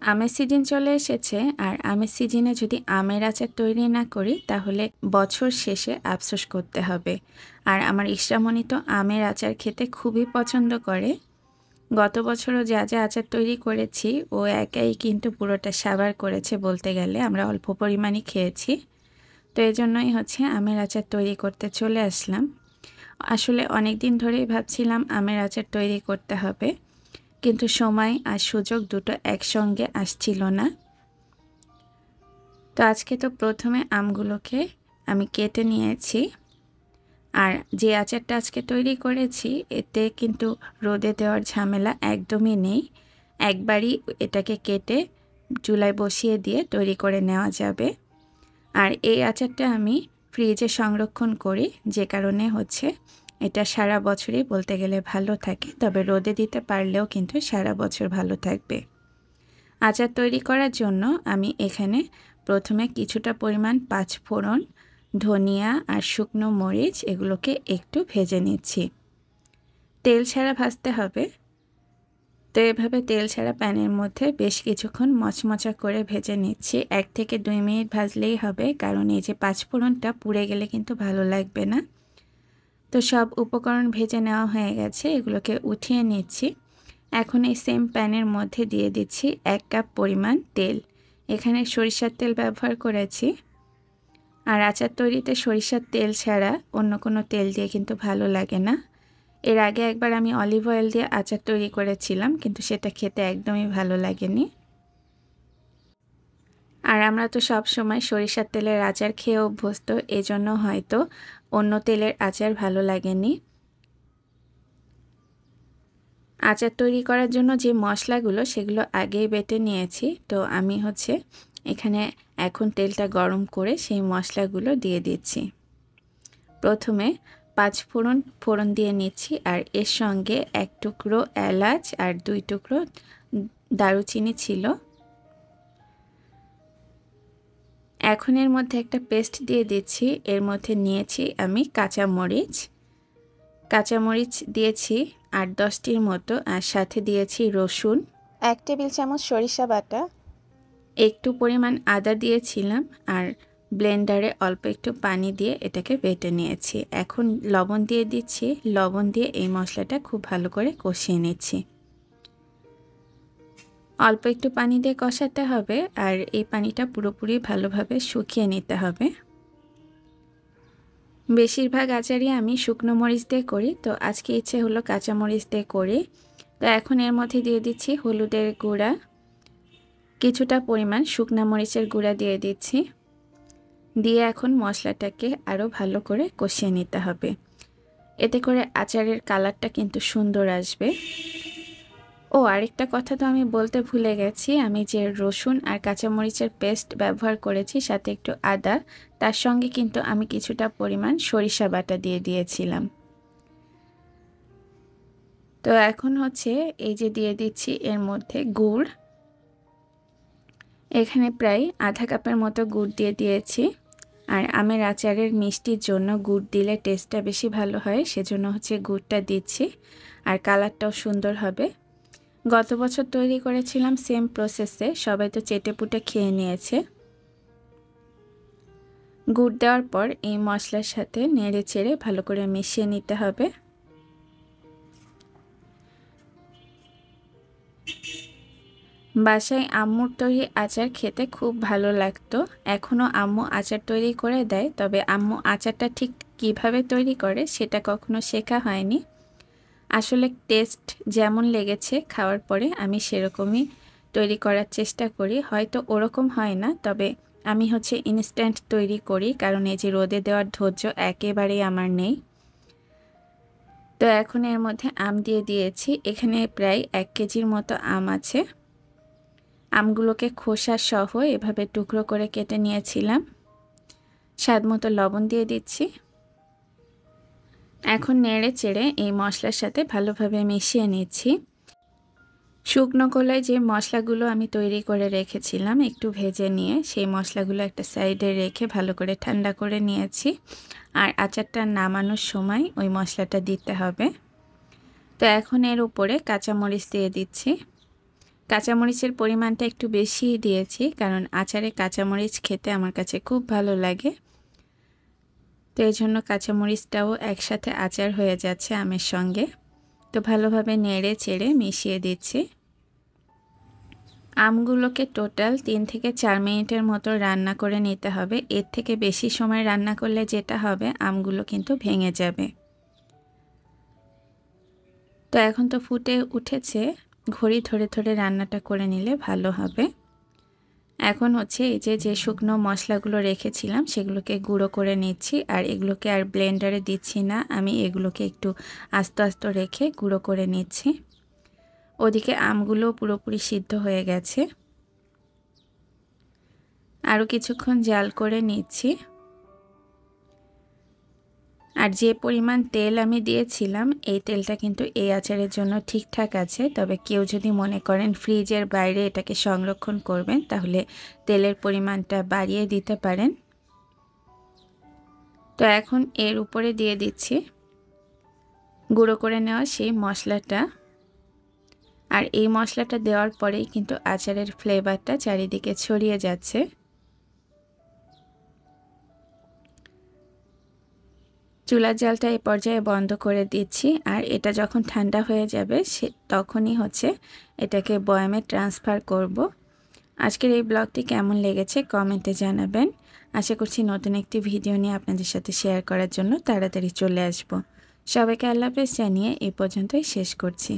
আমের সিজন চলে এসেছে আর আমের সিজনে যদি আমের আচার তৈরি না করি তাহলে বছর শেষে আফসোস করতে হবে। আর আমার ইসরামণি তো আমের আচার খেতে খুবই পছন্দ করে। গত বছরও যা যা আচার তৈরি করেছি ও একাই কিন্তু পুরোটা সাবার করেছে বলতে গেলে, আমরা অল্প পরিমাণই খেয়েছি। তো এই জন্যই হচ্ছে আমের আচার তৈরি করতে চলে আসলাম। আসলে অনেক দিন ধরেই ভাবছিলাম আমের আচার তৈরি করতে হবে, কিন্তু সময় আর সুযোগ দুটো একসঙ্গে আসছিল না। তো আজকে তো প্রথমে আমগুলোকে আমি কেটে নিয়েছি। আর যে আচারটা আজকে তৈরি করেছি এতে কিন্তু রোদে দেওয়ার ঝামেলা একদমই নেই। একবারই এটাকে কেটে চুলায় বসিয়ে দিয়ে তৈরি করে নেওয়া যাবে। আর এই আচারটা আমি ফ্রিজে সংরক্ষণ করি, যে কারণে হচ্ছে এটা সারা বছরই বলতে গেলে ভালো থাকে, তবে রোদে দিতে পারলেও কিন্তু সারা বছর ভালো থাকবে। আচার তৈরি করার জন্য আমি এখানে প্রথমে কিছুটা পরিমাণ পাঁচফোড়ন, ধনিয়া আর শুকনো মরিচ এগুলোকে একটু ভেজে নিচ্ছি। তেল ছাড়া ভাজতে হবে। তো এভাবে তেল ছাড়া প্যানের মধ্যে বেশ কিছুক্ষণ মচমচা করে ভেজে নিচ্ছি। 1 থেকে 2 মিনিট ভাজলেই হবে, কারণ এই যে পাঁচফোড়নটা পুড়ে গেলে কিন্তু ভালো লাগবে না। তো সব উপকরণ ভেজে নেওয়া হয়ে গেছে, এগুলোকে উঠিয়ে নিচ্ছি। এখন এই সেম প্যানের মধ্যে দিয়ে দিচ্ছি 1 কাপ পরিমাণ তেল। এখানে সরিষার তেল ব্যবহার করেছি। আর আচার তৈরিতে সরিষার তেল ছাড়া অন্য কোনো তেল দিয়ে কিন্তু ভালো লাগে না। এর আগে একবার আমি অলিভ অয়েল দিয়ে আচার তৈরি করেছিলাম, কিন্তু সেটা খেতে একদমই ভালো লাগেনি। আর আমরা তো সব সময় সরিষার তেলের আচার খেয়ে অভ্যস্ত, এজন্য হয়তো অন্য তেলের আচার ভালো লাগেনি। আচার তৈরি করার জন্য যে মশলাগুলো সেগুলো আগেই বেটে নিয়েছি। তো আমি হচ্ছে এখানে এখন তেলটা গরম করে সেই মশলাগুলো দিয়ে দিচ্ছি। প্রথমে ফোড়ন দিয়ে নিচ্ছি, আর এর সঙ্গে 1 টুকরো এলাচ আর 2 টুকরো দারুচিনি ছিল। এখন এর মধ্যে একটা পেস্ট দিয়ে দিচ্ছি। এর মধ্যে নিয়েছি আমি কাঁচামরিচ দিয়েছি 8-10টির মতো, আর সাথে দিয়েছি রসুন, 1 টেবিল চামচ সরিষা বাটা, একটু পরিমাণ আদা দিয়েছিলাম, আর ব্লেন্ডারে অল্প একটু পানি দিয়ে এটাকে বেটে নিয়েছি। এখন লবণ দিয়ে দিচ্ছি। লবণ দিয়ে এই মশলাটা খুব ভালো করে কষিয়ে নিচ্ছি। অল্প একটু পানি দিয়ে কষাতে হবে, আর এই পানিটা পুরোপুরি ভালোভাবে শুকিয়ে নিতে হবে। বেশিরভাগ আচারই আমি শুকনো মরিচ দিয়ে করি, তো আজকে ইচ্ছে হলো কাঁচা মরিচ দিয়ে করি। তো এখন এর মধ্যে দিয়ে দিচ্ছি হলুদের গুঁড়া, কিছুটা পরিমাণ শুকনা মরিচের গুঁড়া দিয়ে দিচ্ছি। দিয়ে এখন মশলাটাকে আরও ভালো করে কষিয়ে নিতে হবে। এতে করে আচারের কালারটা কিন্তু সুন্দর আসবে। ও আরেকটা কথা তো আমি বলতে ভুলে গেছি, আমি যে রসুন আর কাঁচামরিচের পেস্ট ব্যবহার করেছি সাথে একটু আদা, তার সঙ্গে কিন্তু আমি কিছুটা পরিমাণ সরিষা বাটা দিয়ে দিয়েছিলাম। তো এখন হচ্ছে এই যে দিয়ে দিচ্ছি এর মধ্যে গুড়। এখানে প্রায় আধা কাপের মতো গুড় দিয়ে দিয়েছি। আর আমের আচারের মিষ্টির জন্য গুড় দিলে টেস্টটা বেশি ভালো হয়, সেজন্য হচ্ছে গুড়টা দিচ্ছি। আর কালারটাও সুন্দর হবে। গত বছর তৈরি করেছিলাম সেম প্রসেসে, সবাই তো চেটেপুটে খেয়ে নিয়েছে। গুড় দেওয়ার পর এই মশলার সাথে নেড়ে চেড়ে ভালো করে মিশিয়ে নিতে হবে। বাসায় আম্মুর তৈরি আচার খেতে খুব ভালো লাগতো। এখনও আম্মু আচার তৈরি করে দেয়, তবে আম্মু আচারটা ঠিক কিভাবে তৈরি করে সেটা কখনো শেখা হয়নি। আসলে টেস্ট যেমন লেগেছে খাওয়ার পরে আমি সেরকমই তৈরি করার চেষ্টা করি। হয়তো ওরকম হয় না, তবে আমি হচ্ছে ইনস্ট্যান্ট তৈরি করি, কারণ এই যে রোদে দেওয়ার ধৈর্য একেবারেই আমার নেই। তো এখন এর মধ্যে আম দিয়ে দিয়েছি। এখানে প্রায় 1 কেজির মতো আম আছে। আমগুলোকে খোসা সহ এভাবে টুকরো করে কেটে নিয়েছিলাম। স্বাদ মতো লবণ দিয়ে দিচ্ছি। এখন নেড়ে চেড়ে এই মশলার সাথে ভালোভাবে মিশিয়ে নিচ্ছি। শুকনো কলায় যে মশলাগুলো আমি তৈরি করে রেখেছিলাম একটু ভেজে নিয়ে, সেই মশলাগুলো একটা সাইডে রেখে ভালো করে ঠান্ডা করে নিয়েছি। আর আচারটা নামানোর সময় ওই মশলাটা দিতে হবে। তো এখন এর উপরে কাঁচামরিচ দিয়ে দিচ্ছি। কাঁচামরিচের পরিমাণটা একটু বেশিই দিয়েছি, কারণ আচারে কাঁচামরিচ খেতে আমার কাছে খুব ভালো লাগে। তো এই জন্য কাঁচামরিচটাও একসাথে আচার হয়ে যাচ্ছে আমের সঙ্গে। তো ভালোভাবে নেড়ে চেড়ে মিশিয়ে দিচ্ছি। আমগুলোকে টোটাল 3 থেকে 4 মিনিটের মতো রান্না করে নিতে হবে। এর থেকে বেশি সময় রান্না করলে যেটা হবে, আমগুলো কিন্তু ভেঙে যাবে। তো এখন তো ফুটে উঠেছে, ঘড়ি ধরে ধরে রান্নাটা করে নিলে ভালো হবে। এখন হচ্ছে এই যে শুকনো মশলাগুলো রেখেছিলাম সেগুলোকে গুঁড়ো করে নিচ্ছি, আর এগুলোকে আর ব্লেন্ডারে দিচ্ছি না, আমি এগুলোকে একটু আস্তে আস্তে রেখে গুঁড়ো করে নিচ্ছি। ওদিকে আমগুলো পুরোপুরি সিদ্ধ হয়ে গেছে, আরও কিছুক্ষণ জাল করে নিচ্ছি। আর যে পরিমাণ তেল আমি দিয়েছিলাম এই তেলটা কিন্তু এই আচারের জন্য ঠিকঠাক আছে। তবে কেউ যদি মনে করেন ফ্রিজের বাইরে এটাকে সংরক্ষণ করবেন তাহলে তেলের পরিমাণটা বাড়িয়ে দিতে পারেন। তো এখন এর উপরে দিয়ে দিচ্ছি গুঁড়ো করে নেওয়া সেই মশলাটা। আর এই মশলাটা দেওয়ার পরেই কিন্তু আচারের ফ্লেভারটা চারিদিকে ছড়িয়ে যাচ্ছে। চুলার জালটা এই পর্যায়ে বন্ধ করে দিচ্ছি, আর এটা যখন ঠান্ডা হয়ে যাবে তখনই হচ্ছে এটাকে বয়ামে ট্রান্সফার করব। আজকের এই ব্লগটি কেমন লেগেছে কমেন্টে জানাবেন। আশা করছি নতুন একটি ভিডিও নিয়ে আপনাদের সাথে শেয়ার করার জন্য তাড়াতাড়ি চলে আসব। সবাইকে আল্লাহ হাফেজ জানিয়ে এই পর্যন্তই শেষ করছি।